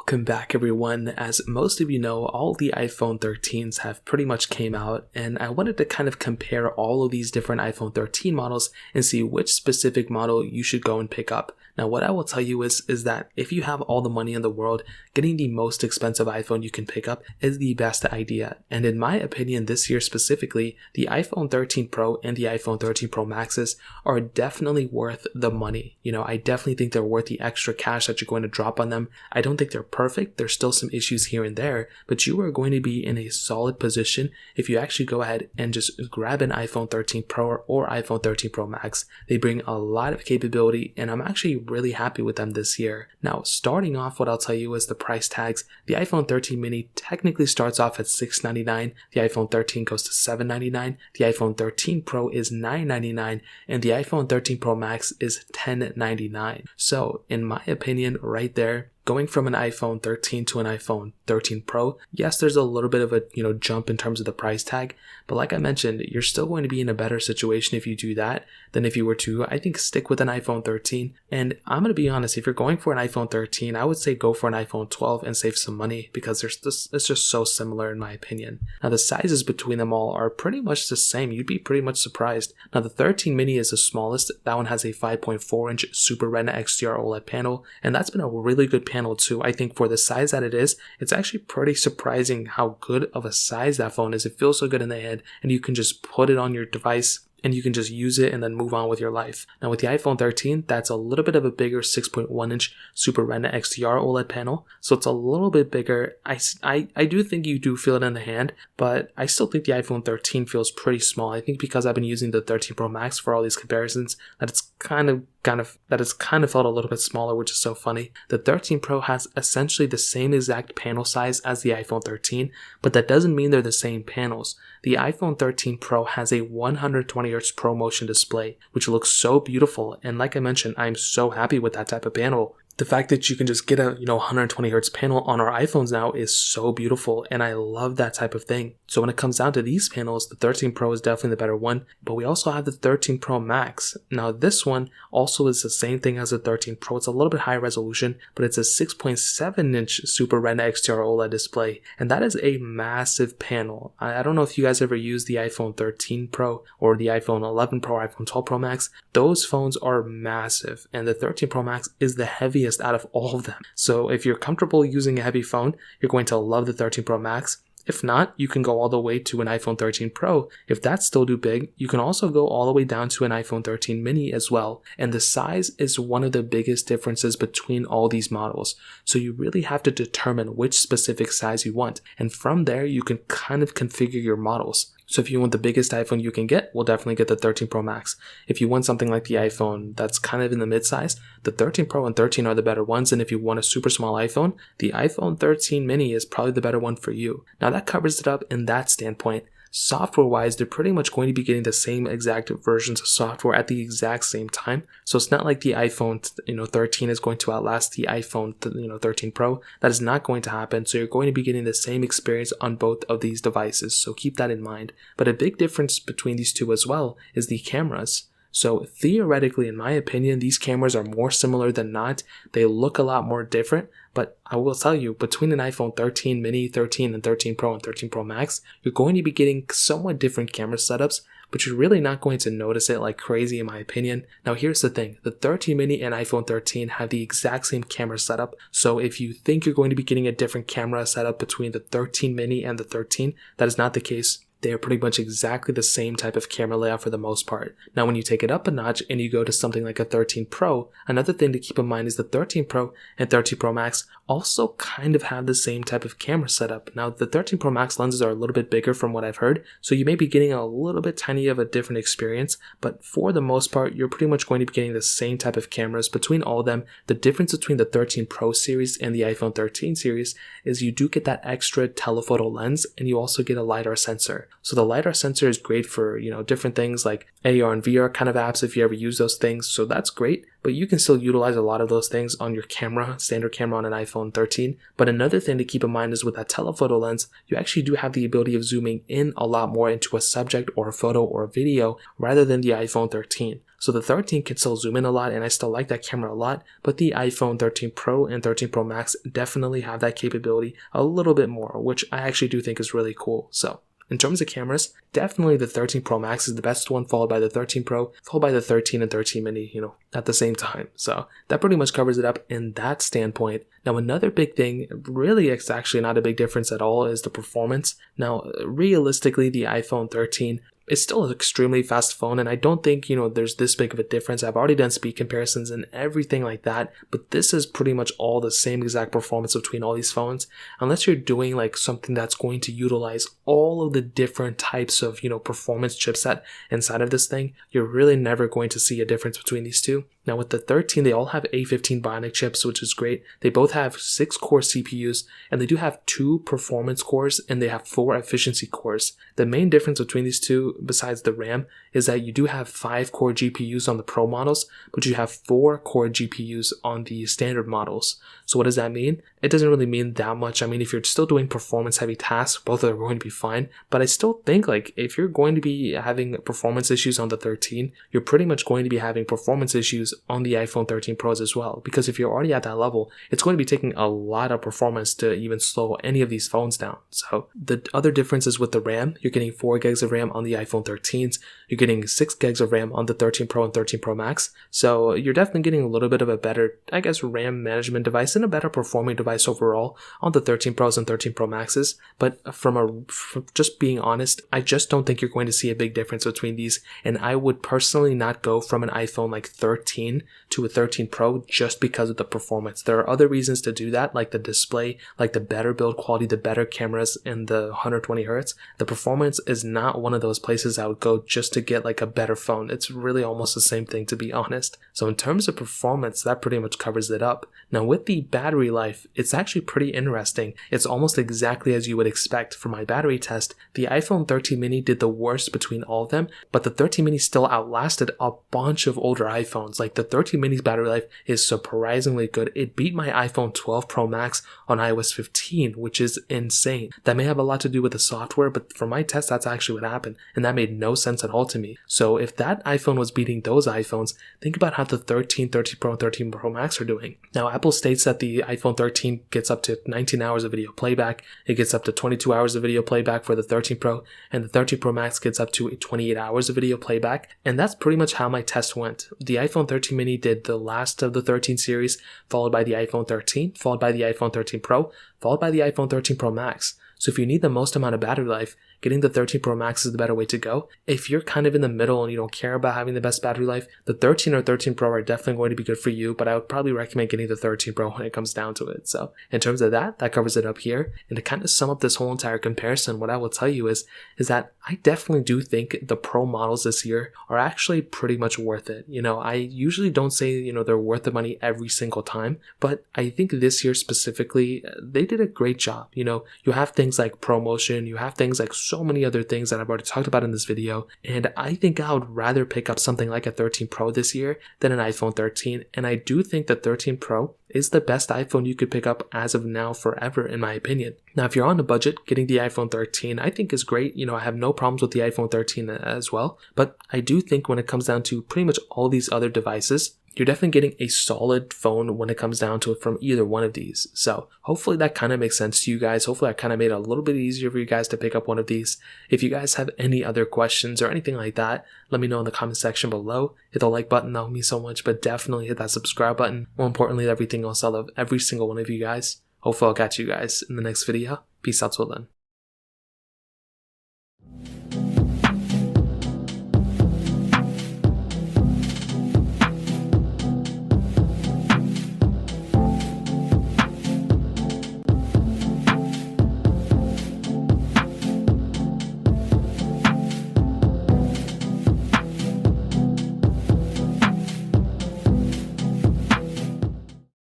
Welcome back everyone. As most of you know, all the iPhone 13s have pretty much came out, and I wanted to kind of compare all of these different iPhone 13 models and see which specific model you should go and pick up. Now what I will tell you is that if you have all the money in the world, getting the most expensive iPhone you can pick up is the best idea. And in my opinion, this year specifically, the iPhone 13 Pro and the iPhone 13 Pro Maxes are definitely worth the money. I definitely think they're worth the extra cash that you're going to drop on them. I don't think they're perfect. There's still some issues here and there, but you are going to be in a solid position if you actually go ahead and just grab an iPhone 13 Pro or iPhone 13 Pro Max. They bring a lot of capability, and I'm actually really happy with them this year. Now, starting off, what I'll tell you is the price tags. The iPhone 13 mini technically starts off at $699. The iPhone 13 goes to $799. The iPhone 13 Pro is $999, and the iPhone 13 Pro Max is $1099. So, in my opinion, right there, going from an iPhone 13 to an iPhone 13 Pro, yes, there's a little bit of a jump in terms of the price tag, but like I mentioned, you're still going to be in a better situation if you do that than if you were to, I think, stick with an iPhone 13. And I'm going to be honest, if you're going for an iPhone 13, I would say go for an iPhone 12 and save some money because it's just so similar in my opinion. Now the sizes between them all are pretty much the same. You'd be pretty much surprised. Now the 13 mini is the smallest. That one has a 5.4 inch Super Retina XDR OLED panel, and that's been a really good panel too. I think for the size that it is, it's actually pretty surprising how good of a size that phone is. It feels so good in the hand, and you can just put it on your device and you can just use it and then move on with your life. Now with the iPhone 13, that's a little bit of a bigger 6.1 inch Super Retina XDR OLED panel, so it's a little bit bigger. I do think you do feel it in the hand, but I still think the iPhone 13 feels pretty small. I think because I've been using the 13 Pro Max for all these comparisons, that it's kind of felt a little bit smaller, which is so funny. The 13 Pro has essentially the same exact panel size as the iPhone 13, but that doesn't mean they're the same panels. The iPhone 13 Pro has a 120Hz ProMotion display, which looks so beautiful, and like I mentioned, I'm so happy with that type of panel. The fact that you can just get a 120Hz panel on our iPhones now is so beautiful, and I love that type of thing. So when it comes down to these panels, the 13 Pro is definitely the better one, but we also have the 13 Pro Max. Now this one also is the same thing as the 13 Pro. It's a little bit higher resolution, but it's a 6.7 inch Super Retina XDR OLED display, and that is a massive panel. I don't know if you guys ever used the iPhone 13 Pro or the iPhone 11 Pro or iPhone 12 Pro Max. Those phones are massive, and the 13 Pro Max is the heaviest out of all of them. So if you're comfortable using a heavy phone, you're going to love the 13 Pro Max. If not, you can go all the way to an iPhone 13 Pro. If that's still too big, you can also go all the way down to an iPhone 13 mini as well. And the size is one of the biggest differences between all these models. So you really have to determine which specific size you want. And from there, you can kind of configure your models. So if you want the biggest iPhone you can get, we'll definitely get the 13 Pro Max. If you want something like the iPhone that's kind of in the mid-size, the 13 Pro and 13 are the better ones. And if you want a super small iPhone, the iPhone 13 mini is probably the better one for you. Now that covers it up in that standpoint. Software-wise, they're pretty much going to be getting the same exact versions of software at the exact same time. So it's not like the iPhone 13 is going to outlast the iPhone 13 Pro. That is not going to happen. So you're going to be getting the same experience on both of these devices. So keep that in mind. But a big difference between these two as well is the cameras. So theoretically, in my opinion, these cameras are more similar than not. They look a lot more different, but I will tell you, between an iPhone 13 mini, 13 and 13 Pro and 13 Pro Max, you're going to be getting somewhat different camera setups, but you're really not going to notice it like crazy in my opinion. Now here's the thing, the 13 mini and iPhone 13 have the exact same camera setup, so if you think you're going to be getting a different camera setup between the 13 mini and the 13, that is not the case. They are pretty much exactly the same type of camera layout for the most part. Now when you take it up a notch and you go to something like a 13 Pro, another thing to keep in mind is the 13 Pro and 13 Pro Max also kind of have the same type of camera setup. Now the 13 Pro Max lenses are a little bit bigger from what I've heard, so you may be getting a little bit tiny of a different experience, but for the most part, you're pretty much going to be getting the same type of cameras between all of them. The difference between the 13 Pro series and the iPhone 13 series is you do get that extra telephoto lens, and you also get a LiDAR sensor. So the LiDAR sensor is great for, different things like AR and VR kind of apps if you ever use those things. So that's great. but you can still utilize a lot of those things on your camera, standard camera on an iPhone 13. But another thing to keep in mind is with that telephoto lens, you actually do have the ability of zooming in a lot more into a subject or a photo or a video rather than the iPhone 13. So the 13 can still zoom in a lot, and I still like that camera a lot, but the iPhone 13 Pro and 13 Pro Max definitely have that capability a little bit more, which I actually do think is really cool. So in terms of cameras, definitely the 13 Pro Max is the best one, followed by the 13 Pro, followed by the 13 and 13 mini, at the same time. So that pretty much covers it up in that standpoint. Now, another big thing, really it's actually not a big difference at all, is the performance. Now, realistically, the iPhone 13 is still an extremely fast phone, and I don't think, there's this big of a difference. I've already done speed comparisons and everything like that, but this is pretty much all the same exact performance between all these phones. Unless you're doing like something that's going to utilize all of the different types of, performance chipset inside of this thing, you're really never going to see a difference between these two. Now with the 13, they all have A15 Bionic chips, which is great. They both have 6-core CPUs, and they do have 2 performance cores, and they have 4 efficiency cores. The main difference between these two, besides the RAM, is that you do have 5-core GPUs on the Pro models, but you have 4-core GPUs on the standard models. So what does that mean? It doesn't really mean that much. I mean, if you're still doing performance heavy tasks, both are going to be fine, but I still think like if you're going to be having performance issues on the 13, you're pretty much going to be having performance issues on the iPhone 13 Pros as well, because if you're already at that level, it's going to be taking a lot of performance to even slow any of these phones down. So the other difference is with the RAM. You're getting 4 gigs of RAM on the iPhone 13s. You're getting 6 gigs of RAM on the 13 Pro and 13 Pro Max. So you're definitely getting a little bit of a better, RAM management device and a better performing device overall on the 13 Pros and 13 Pro Maxes. But from just being honest, I just don't think you're going to see a big difference between these, and I would personally not go from an iPhone like 13 to a 13 Pro just because of the performance. There are other reasons to do that, like the display, like the better build quality, the better cameras, and the 120 hertz. The performance is not one of those places I would go just to get like a better phone. It's really almost the same thing, to be honest. So in terms of performance, that pretty much covers it up. Now with the battery life, it's actually pretty interesting. It's almost exactly as you would expect. For my battery test, the iPhone 13 mini did the worst between all of them, but the 13 mini still outlasted a bunch of older iPhones. Like the 13 mini's battery life is surprisingly good. It beat my iPhone 12 Pro Max on iOS 15, which is insane. That may have a lot to do with the software, but for my test, that's actually what happened, and that made no sense at all to me. So if that iPhone was beating those iPhones, think about how the 13, 13 Pro, and 13 Pro Max are doing. Now, Apple states that the iPhone 13 gets up to 19 hours of video playback. It gets up to 22 hours of video playback for the 13 Pro, and the 13 Pro Max gets up to 28 hours of video playback. And that's pretty much how my test went. The iPhone 13 mini did the last of the 13 series, followed by the iPhone 13, followed by the iPhone 13 Pro, followed by the iPhone 13 Pro Max. So if you need the most amount of battery life, getting the 13 Pro Max is the better way to go. If you're kind of in the middle and you don't care about having the best battery life, the 13 or 13 Pro are definitely going to be good for you, but I would probably recommend getting the 13 Pro when it comes down to it. So in terms of that covers it up here. And to kind of sum up this whole entire comparison, what I will tell you is that I definitely do think the Pro models this year are actually pretty much worth it. I usually don't say, they're worth the money every single time, but I think this year specifically, they did a great job. You have things like ProMotion, you have things like so many other things that I've already talked about in this video, and I think I would rather pick up something like a 13 Pro this year than an iPhone 13, and I do think the 13 Pro is the best iPhone you could pick up as of now forever, in my opinion. Now, if you're on a budget, getting the iPhone 13 I think is great. I have no problems with the iPhone 13 as well, but I do think when it comes down to pretty much all these other devices, you're definitely getting a solid phone when it comes down to it from either one of these. So hopefully that kind of makes sense to you guys. Hopefully I kind of made it a little bit easier for you guys to pick up one of these. If you guys have any other questions or anything like that, let me know in the comment section below. Hit the like button, that would mean so much, but definitely hit that subscribe button. More importantly, everything else, I love every single one of you guys. Hopefully I'll catch you guys in the next video. Peace out till then.